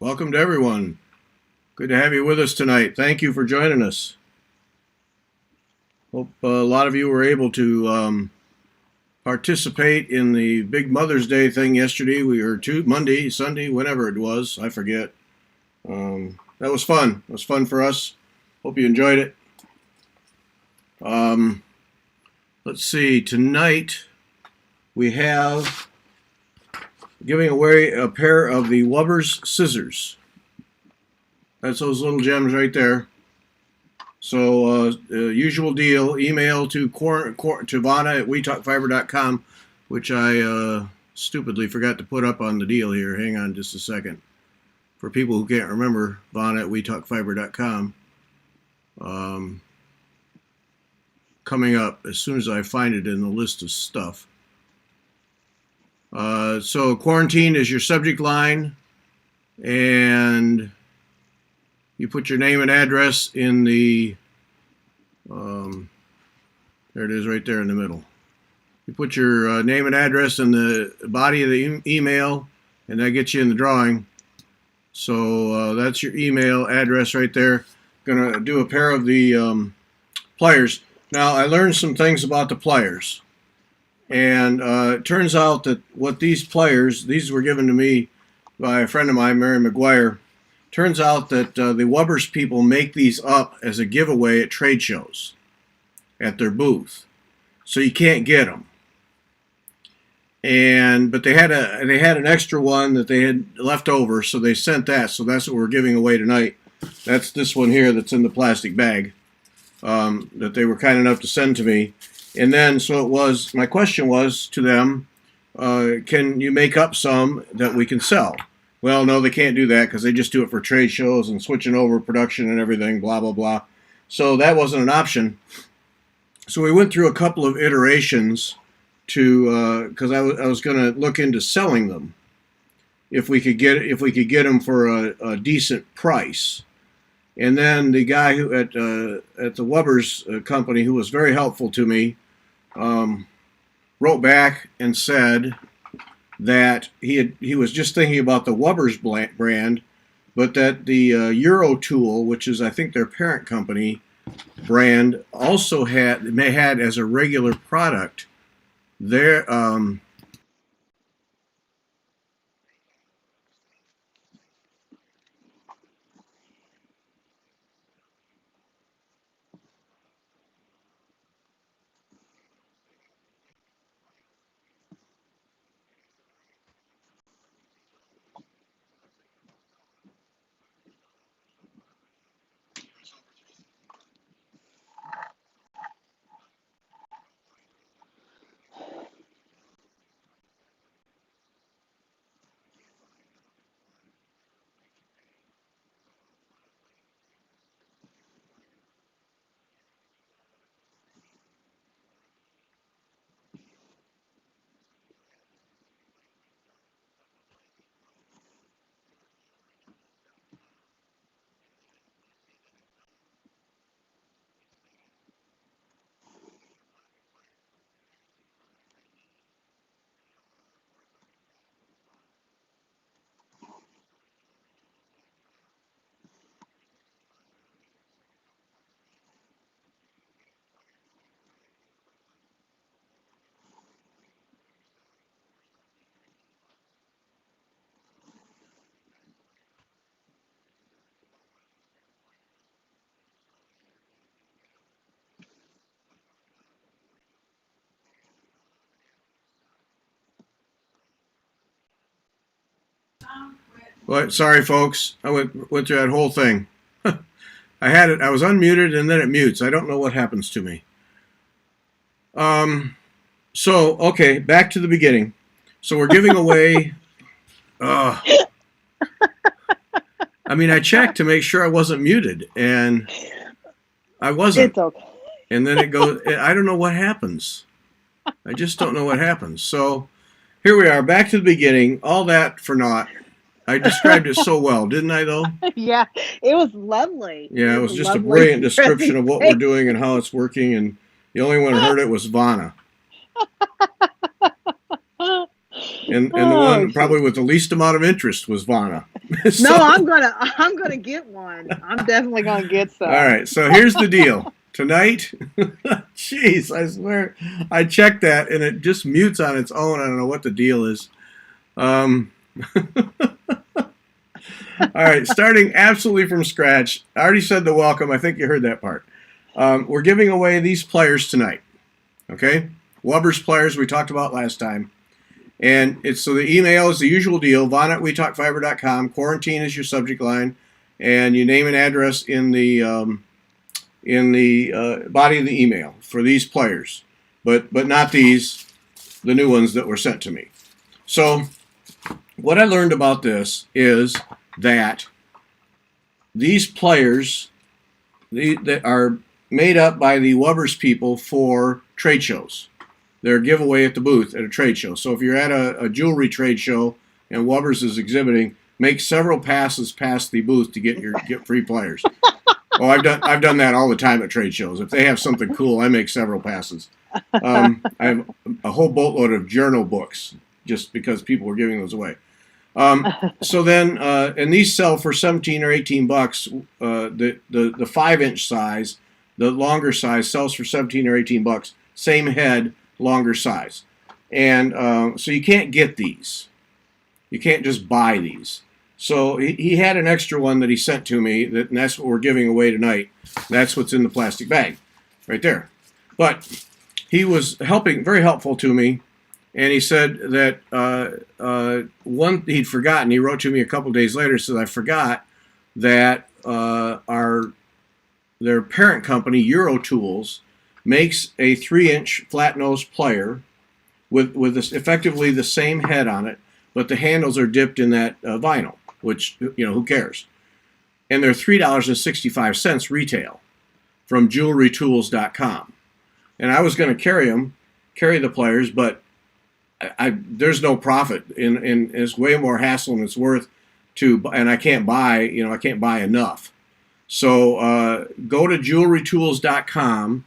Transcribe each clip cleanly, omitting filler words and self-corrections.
Welcome to everyone. Good to have you with us tonight. Thank you for joining us. Hope a lot of you were able to participate in the big Mother's Day thing yesterday. Monday, Sunday, whenever it was, I forget. That was fun. It was fun for us. Hope you enjoyed it. Let's see. Tonight we have giving away a pair of the Wubbers scissors. That's those little gems right there. So, usual deal, email to Vanna at wetalkfiber.com, which I stupidly forgot to put up on the deal here. Hang on just a second. For people who can't remember, Vanna at wetalkfiber.com. Coming up as soon as I find it in the list of stuff. So quarantine is your subject line, and you put your name and address in the, there it is right there in the middle. You put your name and address in the body of the email, and that gets you in the drawing. So that's your email address right there. Gonna do a pair of the pliers. Now, I learned some things about the pliers. And it turns out that what these pliers, these were given to me by a friend of mine, Mary McGuire. Turns out that the Wubbers people make these up as a giveaway at trade shows at their booth. So you can't get them. But they had an extra one that they had left over, so they sent that. So that's what we're giving away tonight. That's this one here that's in the plastic bag that they were kind enough to send to me. And then, so it was, my question was to them, can you make up some that we can sell? Well, no, they can't do that because they just do it for trade shows and switching over production and everything, blah, blah, blah. So that wasn't an option. So we went through a couple of iterations to, because I was going to look into selling them if we could get them for a decent price. And then the guy who at the Wubbers company, who was very helpful to me, wrote back and said that he was just thinking about the Wubbers brand, but that the Euro Tool, which is I think their parent company brand, also had as a regular product their well, sorry folks, I went through that whole thing. I was unmuted and then it mutes. I don't know what happens to me. So okay, back to the beginning. So we're giving away I mean, I checked to make sure I wasn't muted, and I wasn't. It's okay. And then it goes, I don't know what happens. I just don't know what happens. So here we are, back to the beginning. All that for naught. I described it so well, didn't I, though? Yeah, it was lovely. Yeah, it was just a brilliant description of what we're doing and how it's working, and the only one who heard it was Vanna. And the one probably with the least amount of interest was Vanna. So- No, I'm gonna get one. I'm definitely gonna get some. All right, so here's the deal. Tonight, jeez, I swear, I checked that and it just mutes on its own. I don't know what the deal is. All right, starting absolutely from scratch. I already said the welcome. I think you heard that part. We're giving away these pliers tonight. Okay, Weber's pliers we talked about last time. And it's so the email is the usual deal, von@wetalkfiber.com. Quarantine is your subject line, and you name an address in the body of the email for these pliers, but not these, the new ones that were sent to me. So what I learned about this is that these pliers that are made up by the Weber's people for trade shows. They're a giveaway at the booth at a trade show. So if you're at a jewelry trade show and Weber's is exhibiting, make several passes past the booth to get free pliers. Oh, I've done that all the time at trade shows. If they have something cool, I make several passes. I have a whole boatload of journal books just because people were giving those away. So then, and these sell for 17 or 18 bucks. The 5-inch size, the longer size, sells for 17 or 18 bucks. Same head, longer size. And so you can't get these. You can't just buy these. So he had an extra one that he sent to me, and that's what we're giving away tonight. That's what's in the plastic bag, right there. But he was very helpful to me, and he said that one he'd forgotten. He wrote to me a couple days later, said I forgot that their parent company, Euro Tools, makes a 3-inch flat nose plier with effectively the same head on it, but the handles are dipped in that vinyl, which, who cares? And they're $3.65 retail from jewelrytools.com. And I was going to carry the pliers, but there's no profit, and it's way more hassle than it's worth and I can't buy enough. So go to jewelrytools.com.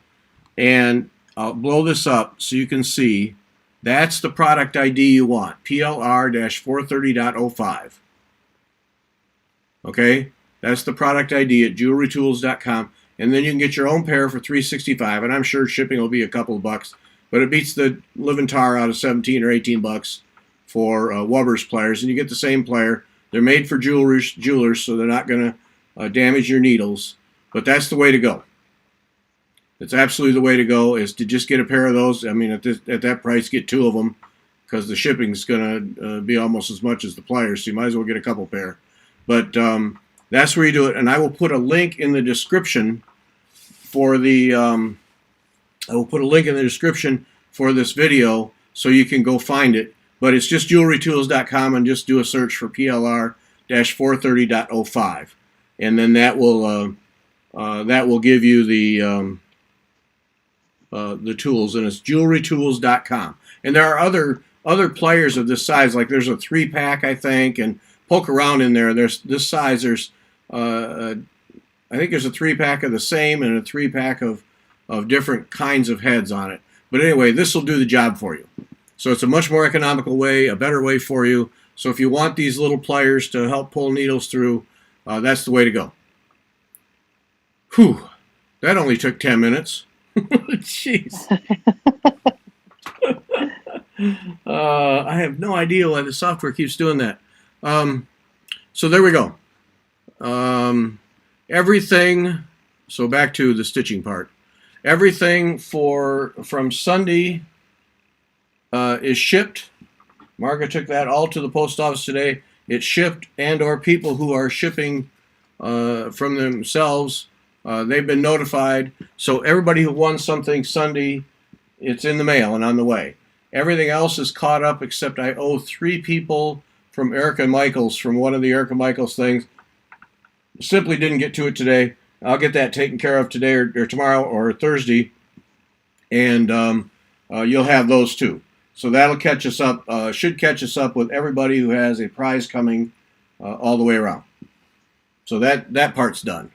And I'll blow this up so you can see. That's the product ID you want, PLR-430.05. Okay? That's the product ID at jewelrytools.com. And then you can get your own pair for $3.65, and I'm sure shipping will be a couple of bucks. But it beats the living tar out of 17 or 18 bucks for Weber's pliers. And you get the same plier. They're made for jewelers, so they're not going to damage your needles. But that's the way to go. It's absolutely the way to go, is to just get a pair of those. I mean, at that price, get 2 of them, because the shipping's going to be almost as much as the pliers, so you might as well get a couple pair. But that's where you do it, and I will put a link in the description for this video so you can go find it. But it's just jewelrytools.com, and just do a search for PLR-430.05, and then that will give you the tools, and it's jewelrytools.com. And there are other pliers of this size, like there's a 3-pack, I think, and poke around in there. There's this size. There's I think there's a 3-pack of the same and a 3-pack of different kinds of heads on it. But anyway, this will do the job for you. So it's a much more economical way, a better way for you. So if you want these little pliers to help pull needles through, that's the way to go. Whew, that only took 10 minutes. Jeez. I have no idea why the software keeps doing that. So there we go. Everything, so back to the stitching part. Everything from Sunday is shipped. Margaret took that all to the post office today. It's shipped, and or people who are shipping from themselves, they've been notified. So everybody who won something Sunday, it's in the mail and on the way. Everything else is caught up, except I owe 3 people from Erica Michaels, from one of the Erica Michaels things. Simply didn't get to it today. I'll get that taken care of today or tomorrow or Thursday, and you'll have those too. So that'll catch us up, should catch us up with everybody who has a prize coming all the way around. So that part's done.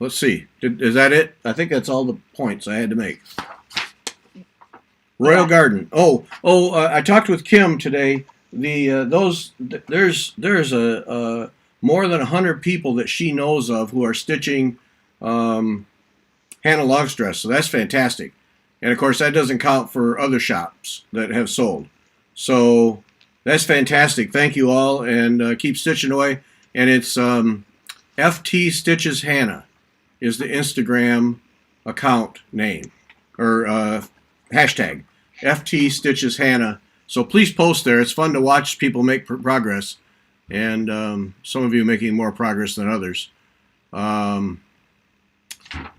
Let's see. Is that it? I think that's all the points I had to make. Royal Yeah. Garden. I talked with Kim today. There's a more than 100 people that she knows of who are stitching um, Hannah Log's dress. So that's fantastic. And of course, that doesn't count for other shops that have sold. So that's fantastic. Thank you all, and keep stitching away. And it's FT Stitches Hannah is the Instagram account name or hashtag FT Stitches Hannah. So please post there. It's fun to watch people make progress, and some of you making more progress than others.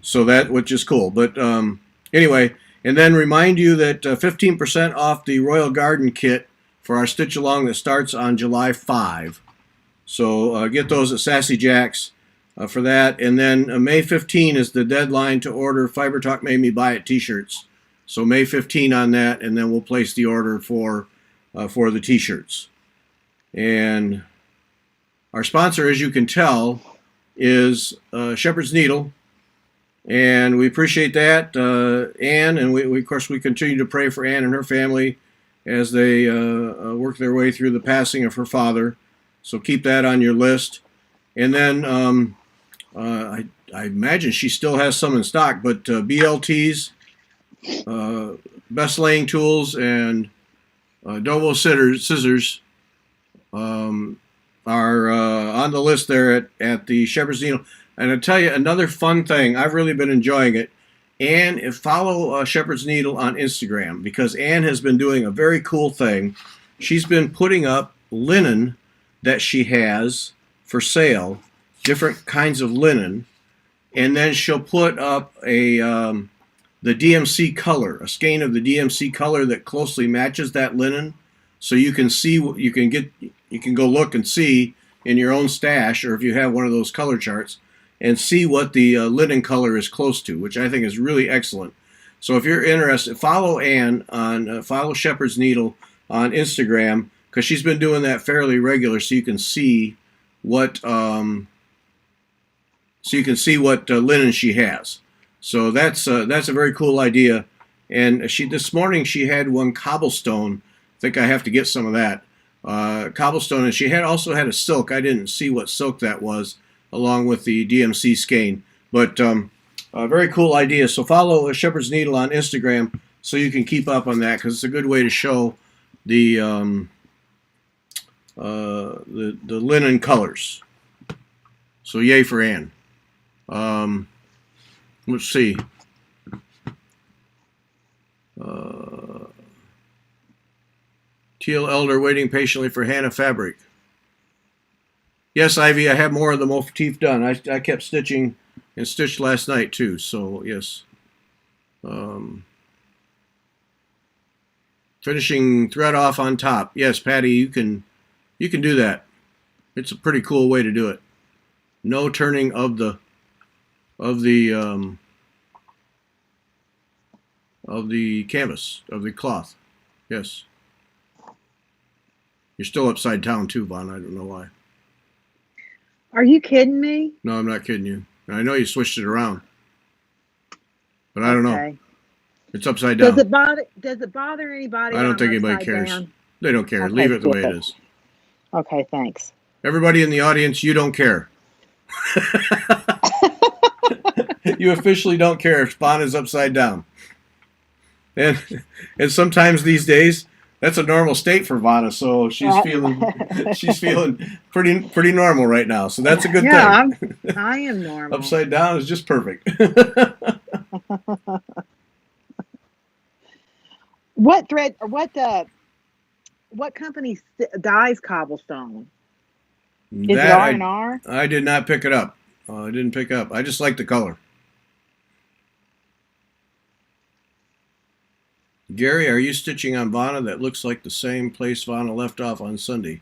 So that, which is cool. But anyway, and then remind you that 15% off the Royal Garden kit for our stitch along that starts on July 5. So get those at Sassy Jack's for that. And then May 15 is the deadline to order Fiber Talk Made Me Buy It t-shirts. So May 15 on that, and then we'll place the order for the t-shirts. And our sponsor, as you can tell, is Shepherd's Needle. And we appreciate that, Anne, and we of course we continue to pray for Anne and her family as they work their way through the passing of her father. So keep that on your list. And then I imagine she still has some in stock, but BLTs, Best Laying Tools, and Dovo Scissors are on the list there at the Shepherd's Needle. And I'll tell you another fun thing. I've really been enjoying it. And follow Shepherd's Needle on Instagram, because Anne has been doing a very cool thing. She's been putting up linen that she has for sale, different kinds of linen, and then she'll put up the DMC color, a skein of the DMC color that closely matches that linen, so you can see you can go look and see in your own stash, or if you have one of those color charts, and see what the linen color is close to, which I think is really excellent. So if you're interested, follow Anne on follow Shepherd's Needle on Instagram, because she's been doing that fairly regular, so you can see what linen she has. So that's a very cool idea. And this morning she had one cobblestone. I think I have to get some of that cobblestone, and she also had a silk. I didn't see what silk that was, along with the DMC skein. But a very cool idea. So follow Shepherd's Needle on Instagram so you can keep up on that, because it's a good way to show the linen colors. So yay for Anne. Let's see. Teal Elder waiting patiently for Hannah fabric. Yes, Ivy, I have more of the motif done. I kept stitching and stitched last night too. So yes, finishing thread off on top. Yes, Patty, you can do that. It's a pretty cool way to do it. No turning of the canvas, of the cloth. Yes, you're still upside down too, Vaughn. I don't know why. Are you kidding me? No, I'm not kidding you. I know you switched it around, but I don't know. It's upside down. Does it bother anybody? I don't think anybody cares. Down? They don't care. Okay, Leave it the way it is. Okay, thanks. Everybody in the audience, you don't care. You officially don't care if Spawn is upside down. And sometimes these days, that's a normal state for Vanna, so she's feeling pretty normal right now. So that's a good thing. I am normal. Upside down is just perfect. What thread or what company dyes cobblestone? Is it R&R? I did not pick it up. I didn't pick up. I just like the color. Gary, are you stitching on Vanna? That looks like the same place Vanna left off on Sunday.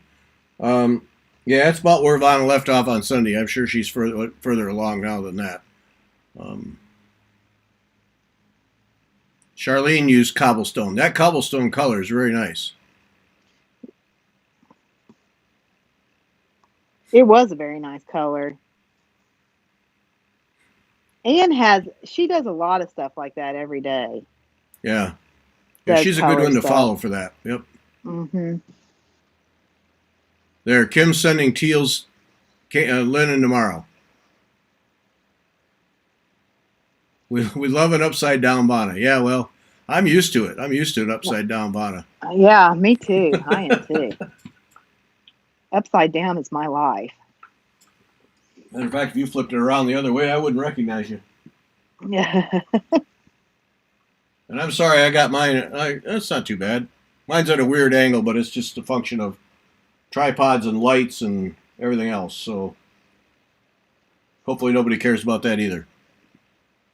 Yeah, that's about where Vanna left off on Sunday. I'm sure she's further along now than that. Charlene used cobblestone. That cobblestone color is very nice. It was a very nice color. Anne she does a lot of stuff like that every day. Yeah. Yeah, does she's a good color one to stuff. follow for that. Yep. Mm-hmm. There, Kim's sending Teal's linen tomorrow. We love an upside down Bana. Yeah, well, I'm used to it. I'm used to an upside down Bana. Yeah, me too. I am too. Upside down is my life. Matter of fact, if you flipped it around the other way, I wouldn't recognize you. Yeah. And I'm sorry, I got mine. That's not too bad. Mine's at a weird angle, but it's just a function of tripods and lights and everything else. So hopefully nobody cares about that either.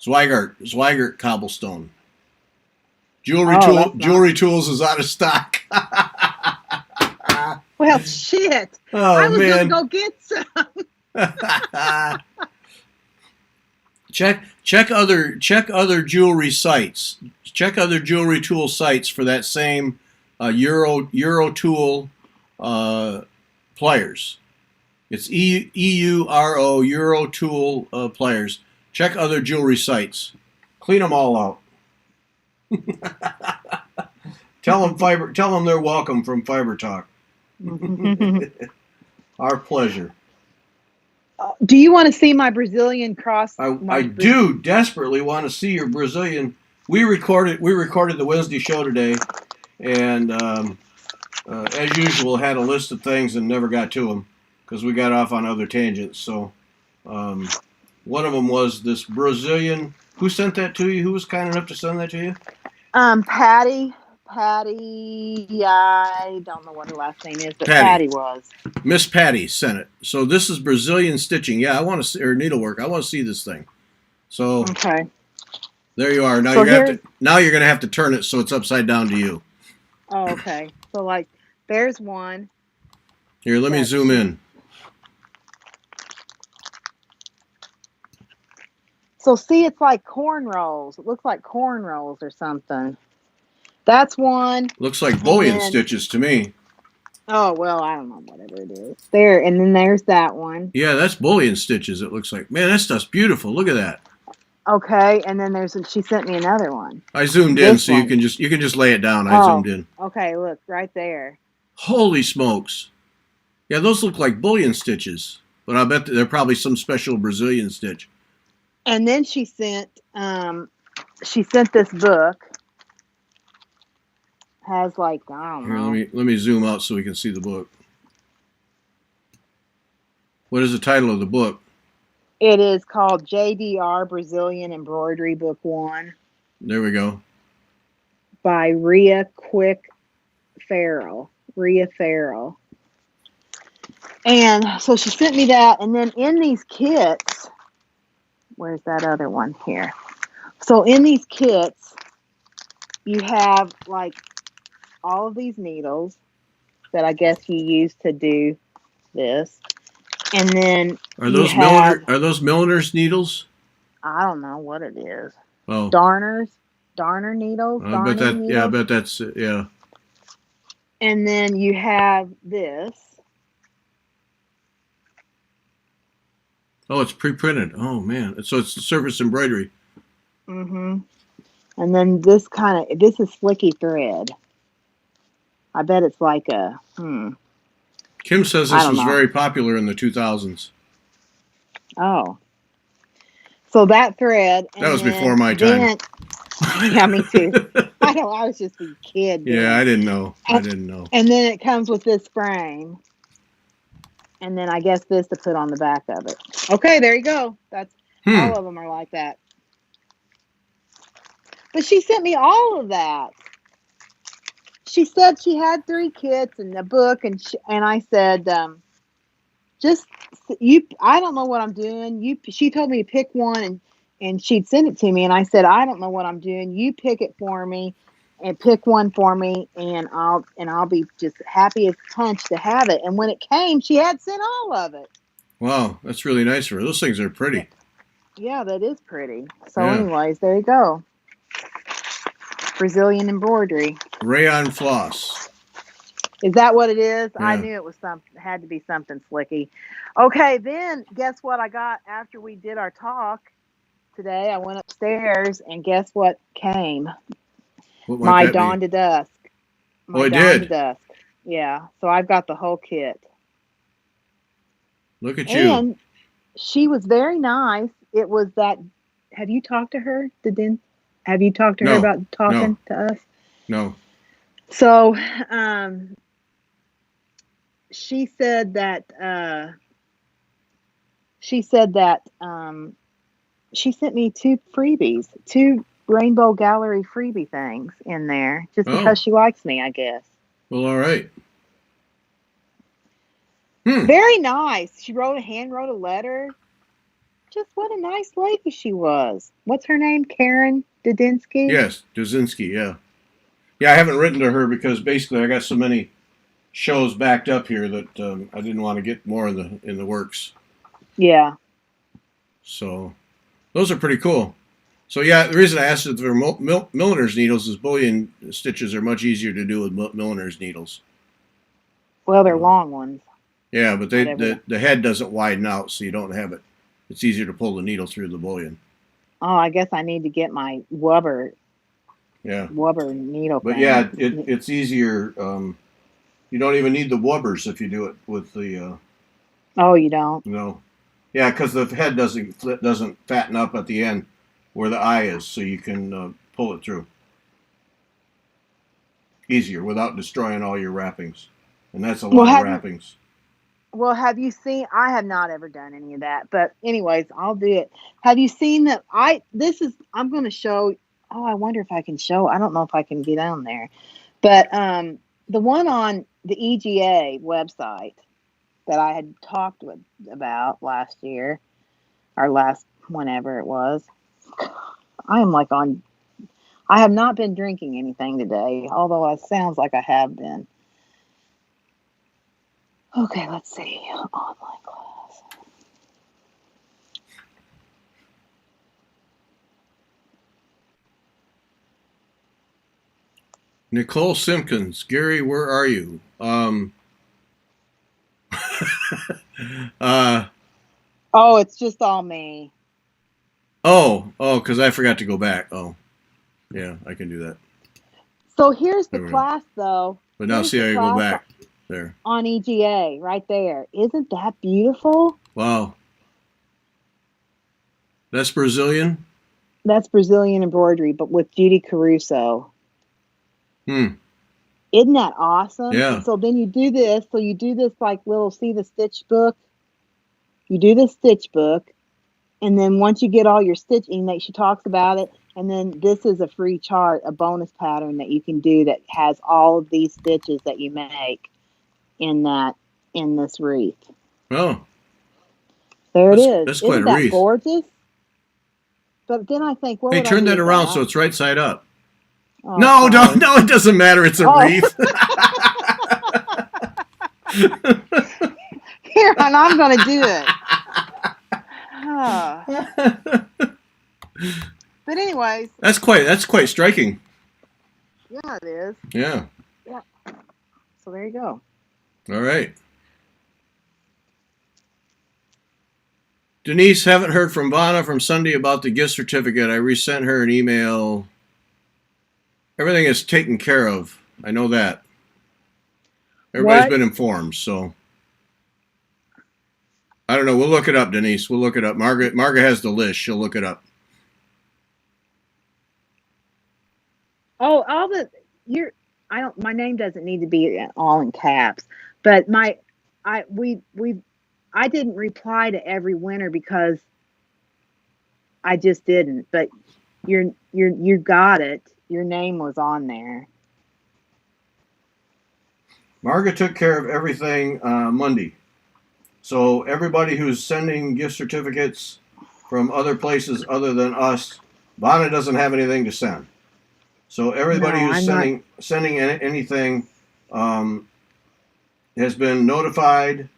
Zweigart cobblestone. Jewelry tools is out of stock. Well, shit. Oh, I was man. gonna go get some. check other jewelry sites. Check other jewelry tool sites for that same Euro tool pliers. It's Euro tool pliers. Check other jewelry sites. Clean them all out. Tell them they're welcome from Fiber Talk. Our pleasure. Do you want to see my Brazilian cross? I do desperately want to see your Brazilian. We recorded the Wednesday show today, and as usual, had a list of things and never got to them because we got off on other tangents. So, one of them was this Brazilian. Who sent that to you? Who was kind enough to send that to you? Patty. I don't know what her last name is, but Patty was. Miss Patty sent it. So this is Brazilian stitching. Yeah, I want to see, or needlework. I want to see this thing. So okay, there you are. Now you're gonna have to turn it so it's upside down to you. Oh, okay. So like, there's one. Here, let me zoom in. So see, it's like cornrows. It looks like cornrows or something. That's one. Looks like bullion stitches to me. Oh, well, I don't know, whatever it is. There, and then there's that one. Yeah, that's bullion stitches, it looks like. Man, that stuff's beautiful. Look at that. Okay, and then she sent me another one. I zoomed in so you can just lay it down. I zoomed in. Okay, look, right there. Holy smokes. Yeah, those look like bullion stitches. But I bet they're probably some special Brazilian stitch. And then she sent this book. Has like, I don't know. Here, let me zoom out so we can see the book. What is the title of the book? It is called JDR Brazilian Embroidery Book 1. There we go. By Rhea Farrell. And so she sent me that, and then in these kits, where's that other one here? So in these kits, you have like all of these needles that I guess you use to do this. And then are those milliner's needles? I don't know what it is. Oh, Darner needles. I bet that's yeah. And then you have this. Oh, it's pre-printed. Oh man, so it's surface embroidery. Mm-hmm. And then this is slicky thread. I bet it's like a Kim says this was very popular in the 2000s. Oh. So that thread. That was before my time. Yeah, me too. I was just a kid. Yeah, I didn't know. And then it comes with this frame. And then I guess this to put on the back of it. Okay, there you go. That's all of them are like that. But she sent me all of that. She said she had 3 kits and a book, and I said, I don't know what I'm doing. She told me to pick one, and she'd send it to me, and I said, I don't know what I'm doing. You pick it for me, and pick one for me, and I'll be just happy as punch to have it. And when it came, she had sent all of it. Wow, that's really nice for her. Those things are pretty. Yeah, that is pretty. So, anyways, there you go. Brazilian embroidery. Rayon floss. Is that what it is? Yeah. I knew it was had to be something slicky. Okay, then guess what I got after we did our talk today? I went upstairs and guess what came? What might My that be? Dawn to Dusk. Oh, My I Dawn to did. Dusk. Yeah. So I've got the whole kit. Look at you. And she was very nice. It was that. Have you talked to her? Have you talked to her No, about no, talking to us? no. So, she said that. She said that. She sent me two Rainbow Gallery freebie things in there, just Oh, because she likes me, I guess. well, all right. Hmm. Very nice. She hand wrote a letter. Just what a nice lady she was. What's her name? Karen Dudinsky? Yes, Jasinski. Yeah, yeah. I haven't written to her because basically I got so many shows backed up here that I didn't want to get more in the works. Yeah. So those are pretty cool. So yeah, the reason I asked if they're milliner's needles is bullion stitches are much easier to do with milliner's needles. Well, they're Uh, long ones. yeah, but Whatever. the head doesn't widen out, so you don't have it. It's easier to pull the needle through the bullion. Oh, I guess I need to get my Yeah, Wubber needle but yeah, thing. it's easier. You don't even need the wubbers if you do it with the Oh, you don't? you know, yeah, because the head doesn't fatten up at the end where the eye is, so you can pull it through easier without destroying all your wrappings, and that's a Well, lot of wrappings. have you seen? I have not ever done any of that, but anyways, I'll do it. Have you seen that? I'm going to show. Oh, I wonder if I can show. I don't know if I can get on there, but the one on the EGA website that I had about last year or last whenever it was. I am like on. I have not been drinking anything today, although it sounds like I have been. Okay, let's see. Online class. Nicole Simpkins, Gary, where are you? uh, Oh, it's just all me. because I forgot to go back. Oh, yeah, I can do that. So here's the There we go. class, though. But now Here's see the how you go class back there. on EGA right there. Isn't that beautiful? Wow, that's Brazilian. That's Brazilian embroidery, but with Judy Caruso. Hmm. Isn't that awesome? And Yeah. so then you do this. So you do this like little, see the stitch book? You do the stitch book. And then once you get all your stitching, that she talks about it. And then this is a free chart, a bonus pattern that you can do that has all of these stitches that you make in this wreath. Oh, There it is. that's quite Isn't a that wreath. gorgeous? But then I think, what Hey, would I turn do that with around so that? it's right side up. Oh, No, no, sorry. no, it doesn't matter. It's a Oh, wreath. here, and I'm going to do it. Ah. But anyways, that's quite striking. yeah, it is. Yeah. Yeah. So there you go. All right. Denise, haven't heard from Vonna from Sunday about the gift certificate. I resent her an email. Everything is taken care of. I know that. Everybody's What? been informed, so I don't know. We'll look it up, Denise. We'll look it up. Margaret has the list. She'll look it up. Oh, all the you're. I don't. My name doesn't need to be all in caps, but I didn't reply to every winner because I just didn't. But you got it. Your name was on there. Margaret took care of everything Monday. So everybody who's sending gift certificates from other places other than us, Vonna doesn't have anything to send. So everybody No, who's I'm not. sending anything has been notified,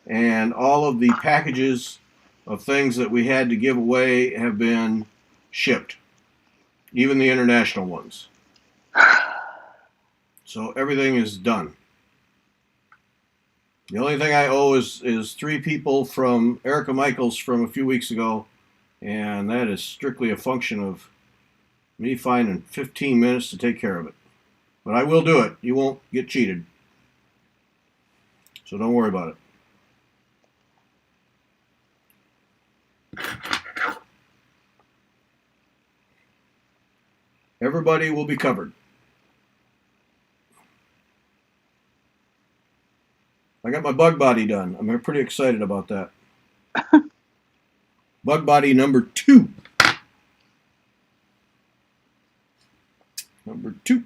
and all of the packages of things that we had to give away have been shipped, even the international ones. So everything is done. The only thing I owe is 3 people from Erica Michaels from a few weeks ago, and that is strictly a function of Me finding 15 minutes to take care of it. But I will do it. You won't get cheated. So don't worry about it. Everybody will be covered. I got my bug body done. I'm pretty excited about that. Bug body number 2. Number 2.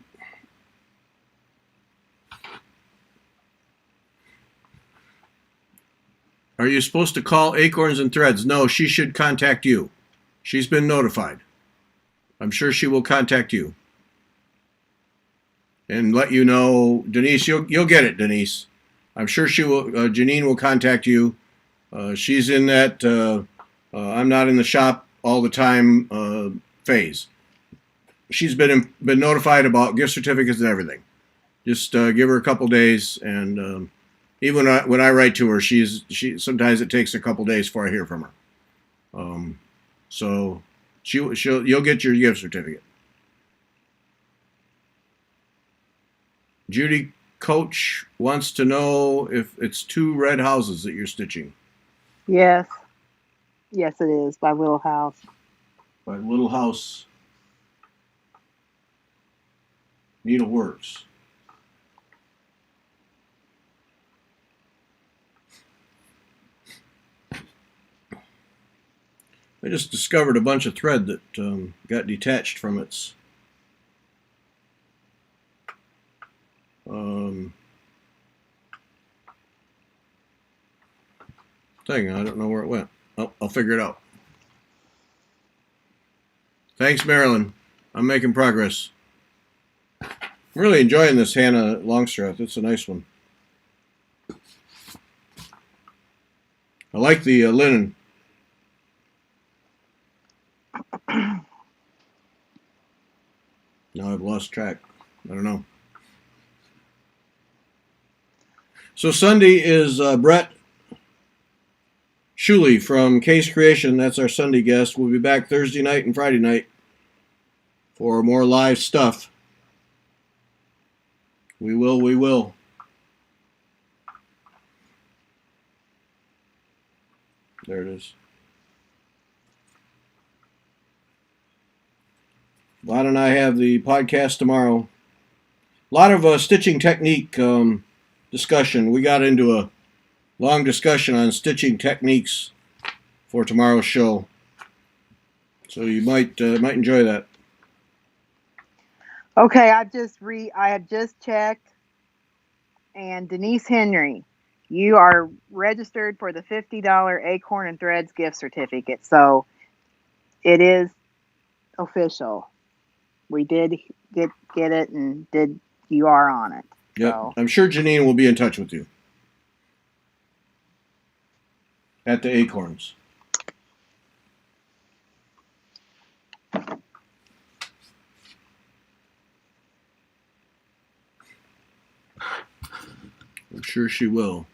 Are you supposed to call Acorns and Threads? No, she should contact you. She's been notified. I'm sure she will contact you and let you know. Denise, you'll get it, Denise. I'm sure she will. Janine will contact you. She's in that I'm not in the shop all the time phase. She's been notified about gift certificates and everything. Just give her a couple days, and even when I write to her, she sometimes it takes a couple days before I hear from her. So you'll get your gift certificate. Judy Coach wants to know if it's 2 red houses that you're stitching. Yes. Yes, it is, by Little House. By Little House Needleworks. I just discovered a bunch of thread that got detached from its thing. I don't know where it went. Oh, I'll figure it out. Thanks, Marilyn. I'm making progress. I'm really enjoying this Hannah Longstreth. It's a nice one. I like the linen. Now I've lost track. I don't know. So Sunday is Brett Shuley from Case Creation. That's our Sunday guest. We'll be back Thursday night and Friday night for more live stuff. We will. There it is. Lon and I have the podcast tomorrow. A lot of stitching technique discussion. We got into a long discussion on stitching techniques for tomorrow's show. So you might enjoy that. Okay, I have just checked, and Denise Henry, you are registered for the $50 Acorn and Threads gift certificate. So it is official. We did get it, and you are on it. Yep. So. I'm sure Janine will be in touch with you at the Acorns. I'm sure she will.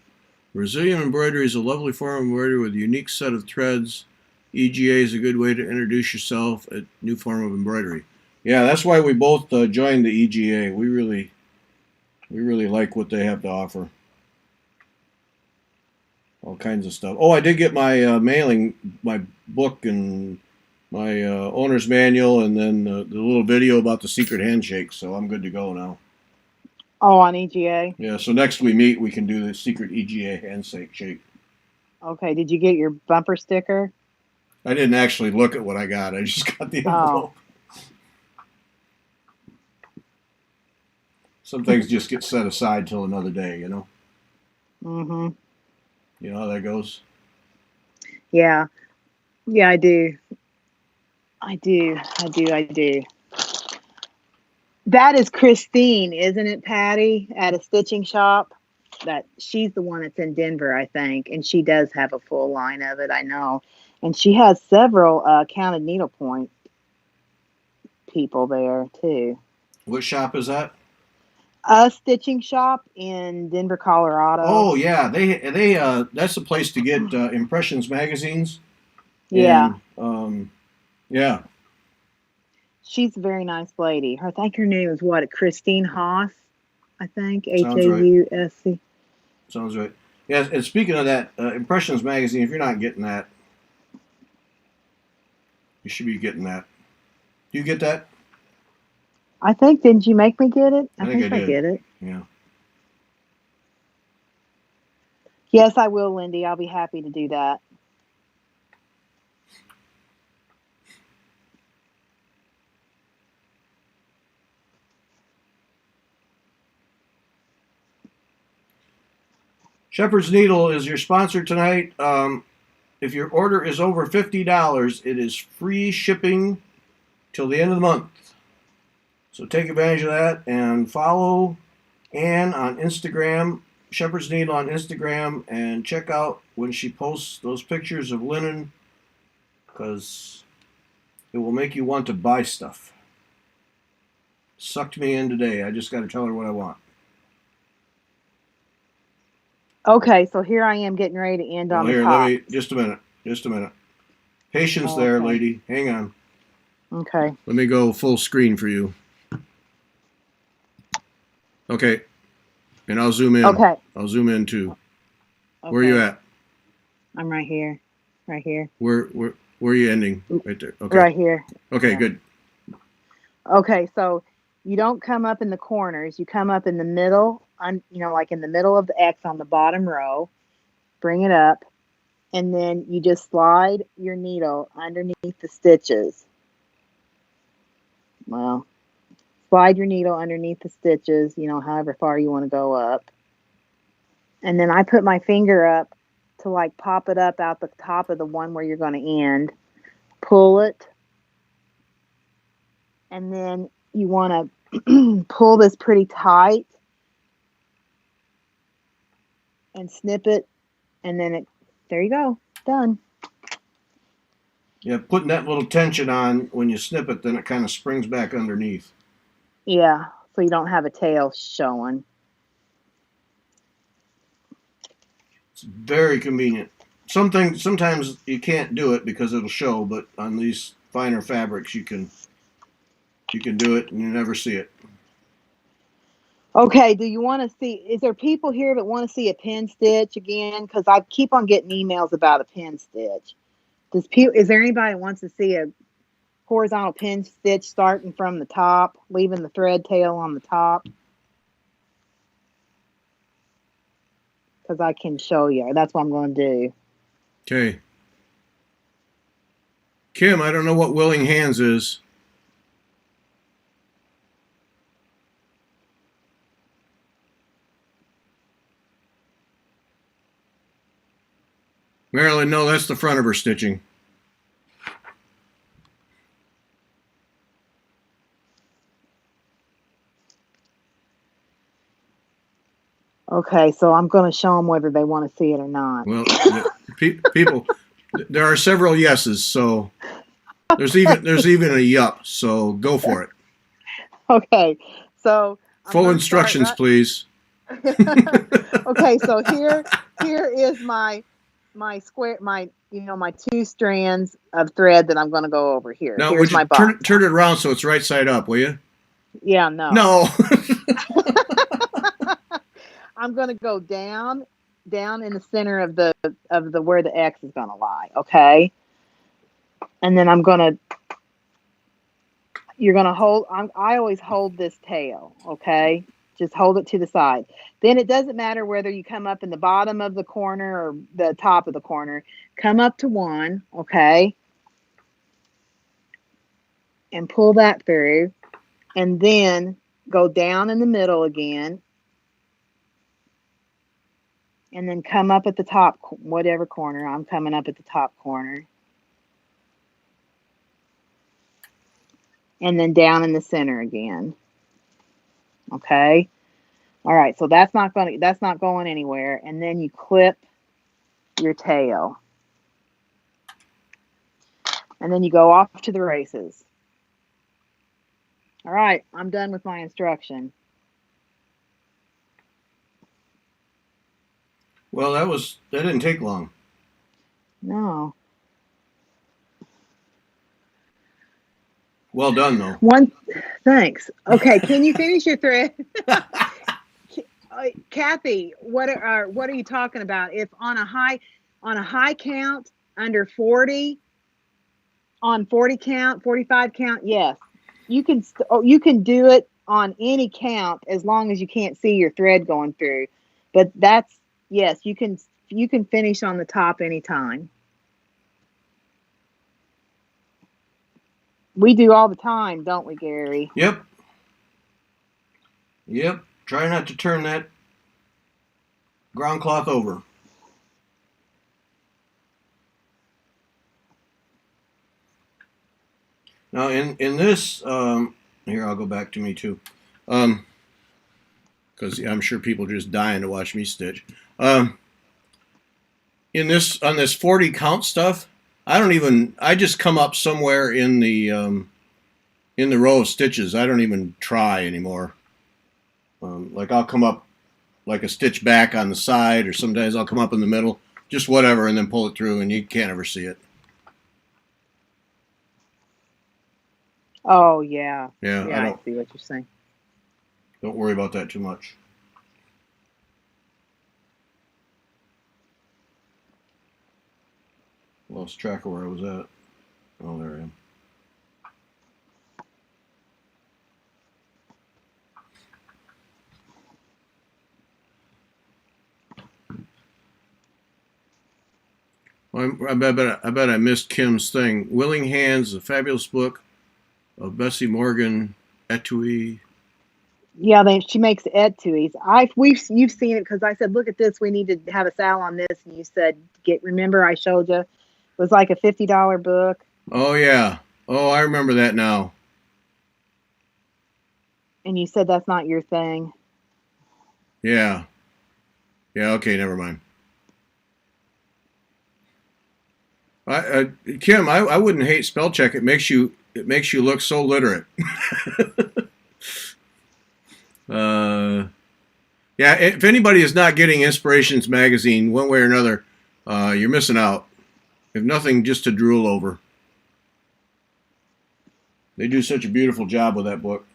Brazilian embroidery is a lovely form of embroidery with a unique set of threads. EGA is a good way to introduce yourself, a new form of embroidery. Yeah, that's why we both joined the EGA. We really like what they have to offer. All kinds of stuff. Oh, I did get my mailing, my book and my owner's manual, and then the little video about the secret handshake, so I'm good to go now. Oh, on EGA? Yeah, so next we meet, we can do the secret EGA handshake. Okay, did you get your bumper sticker? I didn't actually look at what I got. I just got the envelope. Some things just get set aside till another day, you know? Mm-hmm. You know how that goes? Yeah. Yeah, I do. That is Christine, isn't it, Patty, at a stitching shop? She's the one that's in Denver, I think, and she does have a full line of it, I know. And she has several counted needlepoint people there, too. What shop is that? A stitching shop in Denver, Colorado. Oh yeah, they that's a place to get Impressions magazines. Yeah. And, yeah. She's a very nice lady. I think her name is what? Christine Haas, I think. Sounds right. Hausc. Sounds right. Yes, and speaking of that, Impressions Magazine, if you're not getting that, you should be getting that. Do you get that? I think, didn't you make me get it? I think I I did. get it. Yeah. Yes, I will, Lindy. I'll be happy to do that. Shepherd's Needle is your sponsor tonight. If your order is over $50, it is free shipping till the end of the month. So take advantage of that and follow Ann on Instagram, Shepherd's Needle on Instagram, and check out when she posts those pictures of linen, because it will make you want to buy stuff. Sucked me in today. I just got to tell her what I want. Okay, so here I am getting ready to end on the top. Just a minute. Patience there, lady. Hang on. Okay. Let me go full screen for you. Okay. And I'll zoom in. Okay. I'll zoom in too. Okay. Where are you at? I'm right here. Right here. Where are you ending? Right there. Okay. Right here. Okay, yeah. Good. Okay, so you don't come up in the corners. You come up in the middle, like in the middle of the X on the bottom row. Bring it up, and then you just slide your needle underneath the stitches. Well, slide your needle underneath the stitches, however far you want to go up. And then I put my finger up to like pop it up out the top of the one where you're going to end. Pull it. And then you want to pull this pretty tight and snip it. And then there you go. Done. Yeah, putting that little tension on when you snip it, then it kind of springs back underneath. Yeah, so you don't have a tail showing. It's very convenient. Sometimes you can't do it because it'll show, but on these finer fabrics you can do it and you never see it. Okay, do you want to see, is there people here that want to see a pin stitch again? Because I keep on getting emails about a pin stitch. Is there anybody that wants to see a horizontal pin stitch starting from the top, leaving the thread tail on the top? Because I can show you. That's what I'm going to do. Okay. Kim, I don't know what willing hands is. Marilyn, no, that's the front of her stitching. Okay, so I'm going to show them whether they want to see it or not. Well, people, there are several yeses, so there's even a yup. So go for it. Okay, so full instructions, please. Okay, so here is my square, my 2 strands of thread that I'm going to go over here. Now, here's my box. Turn it around so it's right side up, will you? Yeah, no. No. I'm going to go down in the center of the where the X is going to lie, okay? And then you're going to hold, I always hold this tail, okay? Just hold it to the side. Then it doesn't matter whether you come up in the bottom of the corner or the top of the corner. Come up to one, okay? And pull that through. And then go down in the middle again. And then come up at the top, whatever corner. I'm coming up at the top corner. And then down in the center again. Okay? All right, so that's not going anywhere. And then you clip your tail. And then you go off to the races. All right, I'm done with my instruction. Well, that didn't take long. No. Well done, though. One, thanks. Okay, can you finish your thread? Kathy, what are you talking about? If on a high count under 40, on 40 count, 45 count, yes, you can do it on any count as long as you can't see your thread going through. But that's yes, you can finish on the top anytime. We do all the time, don't we, Gary? Yep. Yep. Try not to turn that ground cloth over. Now, in this, here, I'll go back to me too. Because I'm sure people are just dying to watch me stitch. In this, on this 40 count stuff, I just come up somewhere in the row of stitches. I don't even try anymore. Like I'll come up like a stitch back on the side, or sometimes I'll come up in the middle, just whatever, and then pull it through, and you can't ever see it. Oh yeah. Yeah, I see what you're saying. Don't worry about that too much. Lost track of where I was at. Oh, there I am. Well, I bet I missed Kim's thing. Willing Hands, a fabulous book of Bessie Morgan etui. Yeah, she makes etuis. You've seen it because I said, look at this. We need to have a sale on this, and you said, remember I showed you. It was like a $50 book. Oh yeah. Oh, I remember that now. And you said that's not your thing. Yeah. Yeah. Okay. Never mind. Kim, I wouldn't hate spell check. It makes you look so literate. Yeah. If anybody is not getting Inspirations magazine one way or another, you're missing out. If nothing, just to drool over. They do such a beautiful job with that book.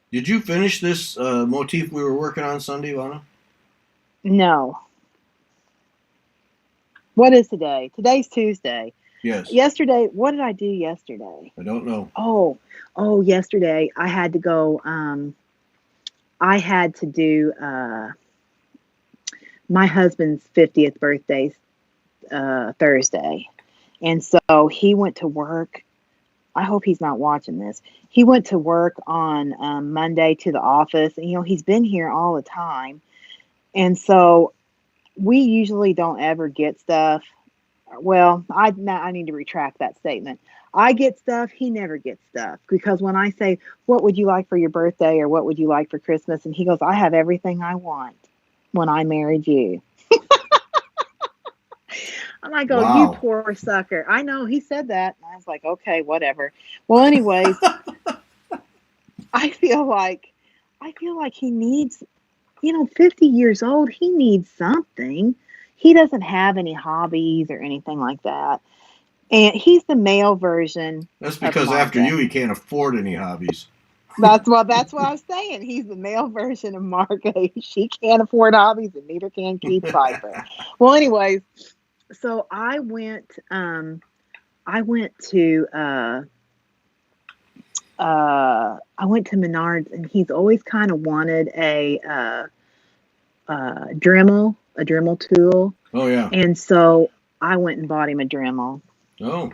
Did you finish this motif we were working on Sunday, Lana? No. What is today? Today's Tuesday. Yes. Yesterday, what did I do yesterday? I don't know. Oh, yesterday I had to go. I had to do my husband's 50th birthday Thursday, and so he went to work. I hope he's not watching this. He went to work on Monday to the office, and he's been here all the time, and so we usually don't ever get stuff. Well, I need to retract that statement. I get stuff, he never gets stuff, because when I say, what would you like for your birthday, or what would you like for Christmas, and he goes, I have everything I want when I married you. And I go, wow. You poor sucker. I know, he said that. And I was like, okay, whatever. Well, anyways, I feel like he needs, 50 years old, he needs something. He doesn't have any hobbies or anything like that. And he's the male version. That's because after you, he can't afford any hobbies. That's what I was saying. He's the male version of Marga. She can't afford hobbies, and neither can Keith Piper. Well, anyways, so I went to Menards, and he's always kind of wanted a Dremel tool. Oh yeah. And so I went and bought him a Dremel. Oh.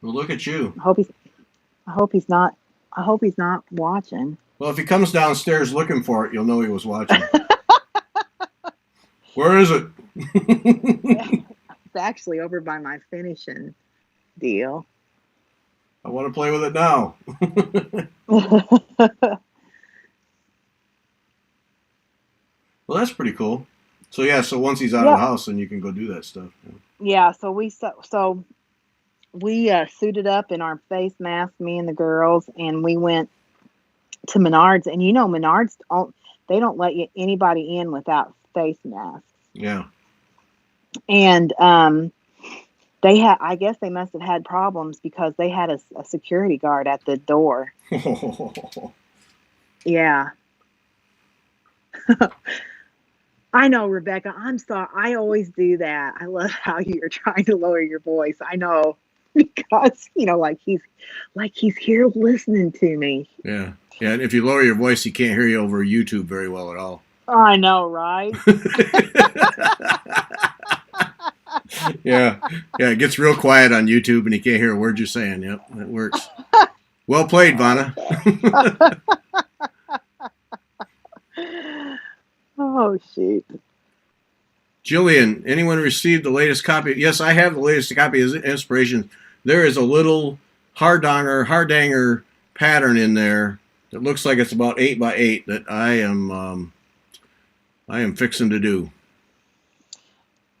Well, look at you. I hope he's not watching. Well, if he comes downstairs looking for it, you'll know he was watching. Where is it? It's actually over by my finishing deal. I want to play with it now. Well, that's pretty cool. So yeah, so once he's out of the Yep. house, then you can go do that stuff. Yeah. So we suited up in our face masks, me and the girls, and we went to Menards. And Menards don't let anybody in without face masks. Yeah. And I guess they must have had problems because they had a security guard at the door. Yeah. I know, Rebecca. I'm sorry. I always do that. I love how you're trying to lower your voice. I know because like he's here listening to me. Yeah. Yeah. And if you lower your voice, he can't hear you over YouTube very well at all. I know, right? Yeah. Yeah. It gets real quiet on YouTube and he can't hear a word you're saying. Yep. That works. Well played, Vanna. Oh, shoot. Jillian, anyone received the latest copy? Yes, I have the latest copy of Inspiration. There is a little hardanger pattern in there that looks like it's about 8 by 8 that I am fixing to do.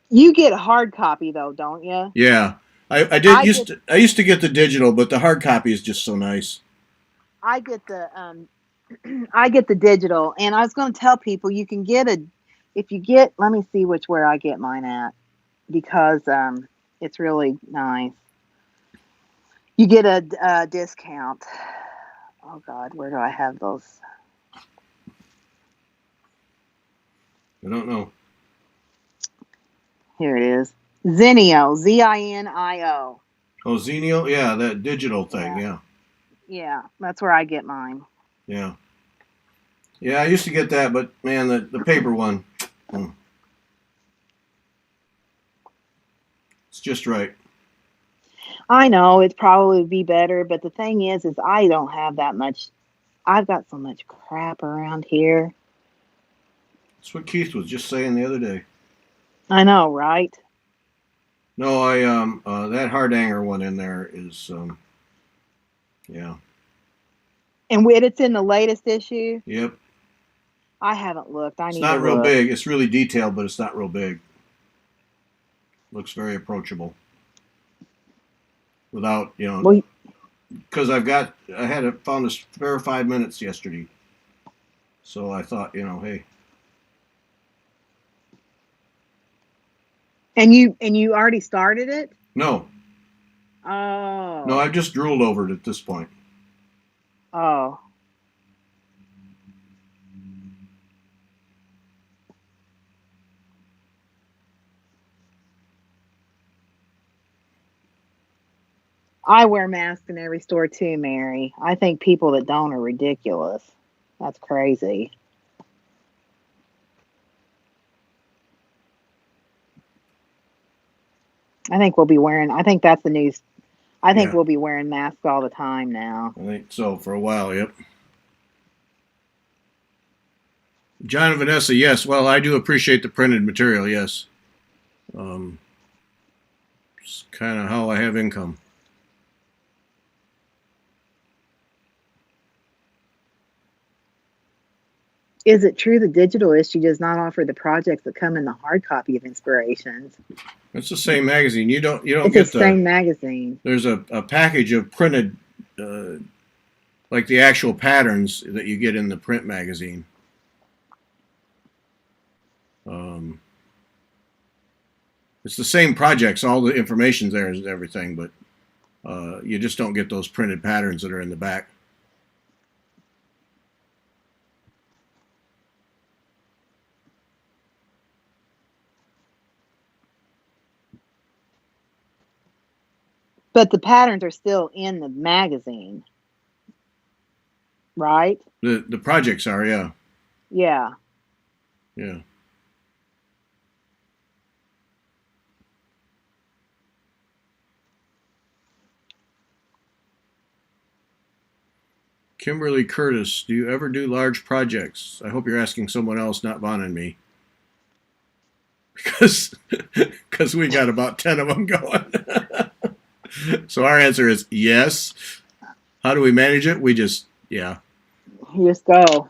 You get a hard copy though, don't you? Yeah, I used to get the digital, but the hard copy is just so nice. I get the I get the digital, and I was going to tell people you can get let me see where I get mine at, because it's really nice. You get a discount. Oh God, where do I have those? I don't know. Here it is. Zinio, Zinio. Oh, Zenio? Yeah, that digital thing, yeah. Yeah, that's where I get mine. Yeah. Yeah, I used to get that, but man, the paper one, it's just right. I know it'd probably be better, but the thing is I don't have that much. I've got so much crap around here. That's what Keith was just saying the other day. I know, right? No, that hardanger one in there is, yeah. And it's in the latest issue. Yep. I haven't looked. It's not real big. It's really detailed, but it's not real big. Looks very approachable. Without, because I found a spare 5 minutes yesterday. So I thought, hey. And you already started it? No. Oh. No, I've just drooled over it at this point. Oh. I wear masks in every store too, Mary. I think people that don't are ridiculous. That's crazy. I think that's the news. I think we'll be wearing masks all the time now. I think so, for a while, yep. John and Vanessa, yes. Well, I do appreciate the printed material, yes. It's kind of how I have income. Is it true the digital issue does not offer the projects that come in the hard copy of Inspirations? It's the same magazine. You don't it's get the same magazine. There's a package of printed, like the actual patterns that you get in the print magazine. It's the same projects. All the information's there and everything, but you just don't get those printed patterns that are in the back. But the patterns are still in the magazine, right? The projects are, yeah. Yeah. Yeah. Kimberly Curtis, do you ever do large projects? I hope you're asking someone else, not Vaughn and me. Because we got about 10 of them going. So our answer is yes. How do we manage it? We just, yeah. You just go.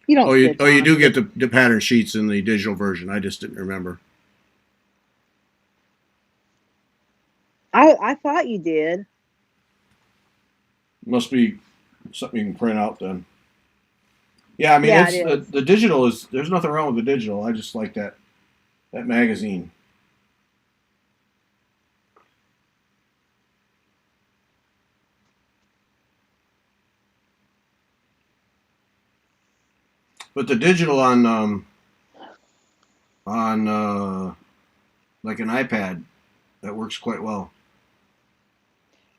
You don't Oh, you stitch on do them. get the pattern sheets in the digital version. I just didn't remember. I thought you did. Must be something you can print out then. Yeah, I mean Yeah, it it's is. the digital is. There's nothing wrong with the digital. I just like that magazine. But the digital on like an iPad that works quite well.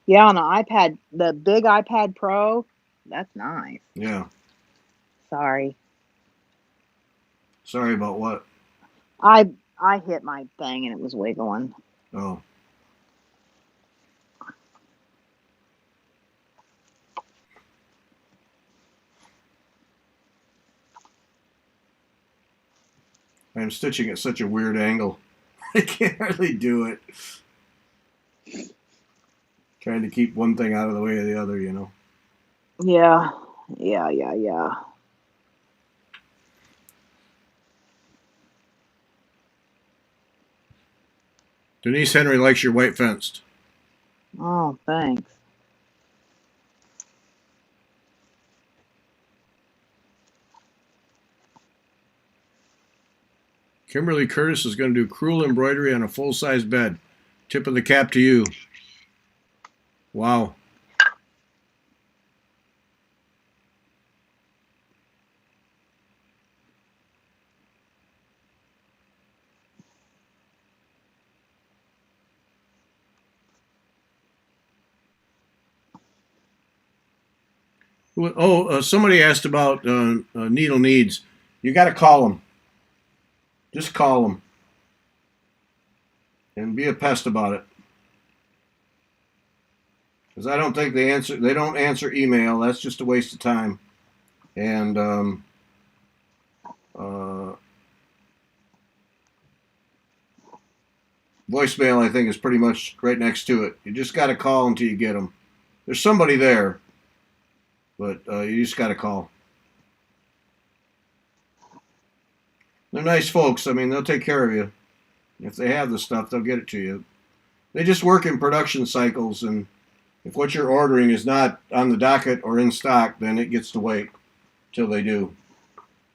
Yeah, on an iPad, the big iPad Pro, that's nice. Yeah. Sorry. Sorry about what? I hit my thing and it was wiggling. Oh. I'm stitching at such a weird angle. I can't hardly do it. Trying to keep one thing out of the way of the other, you know. Yeah. Yeah. Denise Henry likes your white fenced. Oh, thanks. Kimberly Curtis is going to do crewel embroidery on a full-size bed. Tip of the cap to you. Wow. Oh, somebody asked about needle needs. You got to call them. Just call them and be a pest about it. Because I don't think they answer. They don't answer email. That's just a waste of time. And voicemail, I think, is pretty much right next to it. You just got to call until you get them. There's somebody there, but you just got to call. They're nice folks. I mean, they'll take care of you. If they have the stuff, they'll get it to you. They just work in production cycles, and if what you're ordering is not on the docket or in stock, then it gets to wait till they do.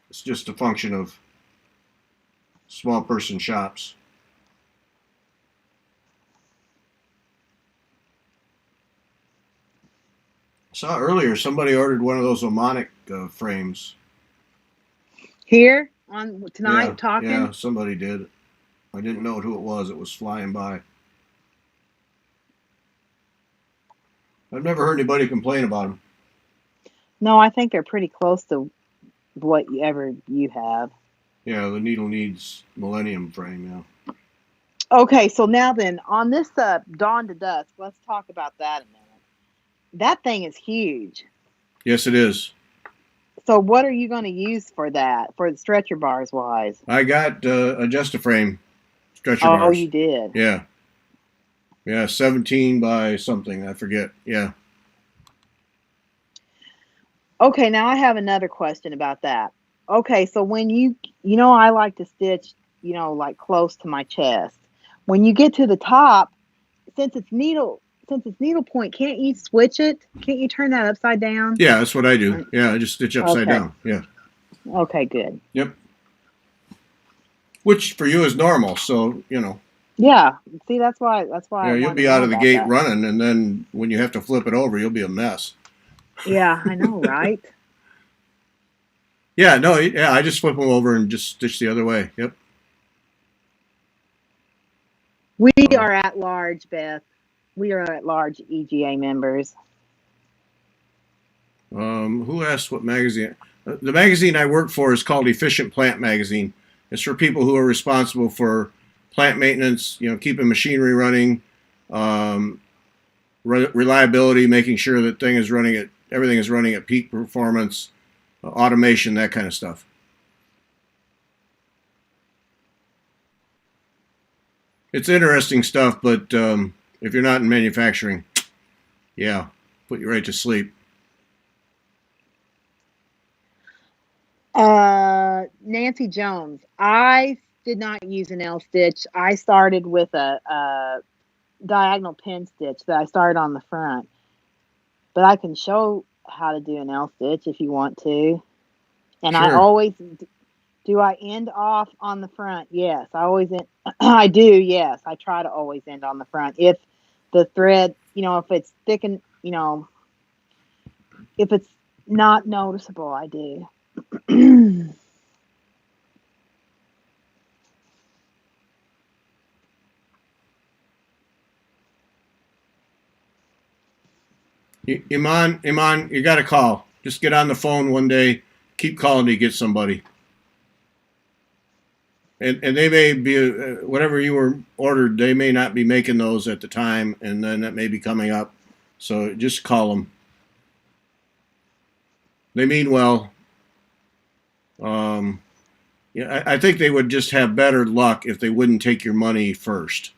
It's just a function of small person shops. I saw earlier somebody ordered one of those Omonic frames. Here on Yeah, tonight talking. yeah, somebody did. I didn't know who it was. It was flying by. I've never heard anybody complain about them. No, I think they're pretty close to whatever you have. Yeah, the Needle Needs Millennium frame, yeah. Okay, so now then, on this Dawn to Dusk, let's talk about that a minute. That thing is huge. Yes, it is. So what are you going to use for that, for the stretcher bars wise? I got a Just-A-Frame stretcher Oh, bars. you did? Yeah. Yeah, 17 by something. I forget. Yeah. Okay, now I have another question about that. Okay, so when I like to stitch, like close to my chest. When you get to the top, since it's needle point, can't you switch it? Can't you turn that upside down? Yeah, that's what I do. Yeah, I just stitch upside down. Yeah. Okay, good. Yep. Which for you is normal, so, you know. Yeah. See, that's why Yeah, I you'll wanted be to out know of the about gate that. running, and then when you have to flip it over, you'll be a mess. Yeah, I know, right? Yeah, no, yeah, I just flip them over and just stitch the other way. Yep. We are at large, Beth. We are at large EGA members. Who asked what magazine? The magazine I work for is called Efficient Plant Magazine. It's for people who are responsible for plant maintenance, keeping machinery running, reliability, making sure that everything is running at peak performance, automation, that kind of stuff. It's interesting stuff, but if you're not in manufacturing, yeah, put you right to sleep. Nancy Jones. I did not use an L stitch. I started with a diagonal pin stitch that I started on the front. But I can show how to do an L stitch if you want to. And I Sure. always do. I end off on the front. Yes, I always end. I do. Yes, I try to always end on the front. If the thread, if it's thick and if it's not noticeable, I do. Iman, you got to call. Just get on the phone one day. Keep calling to get somebody. And they may be whatever you were ordered. They may not be making those at the time, and then that may be coming up. So just call them. They mean well. Yeah, I think they would just have better luck if they wouldn't take your money first.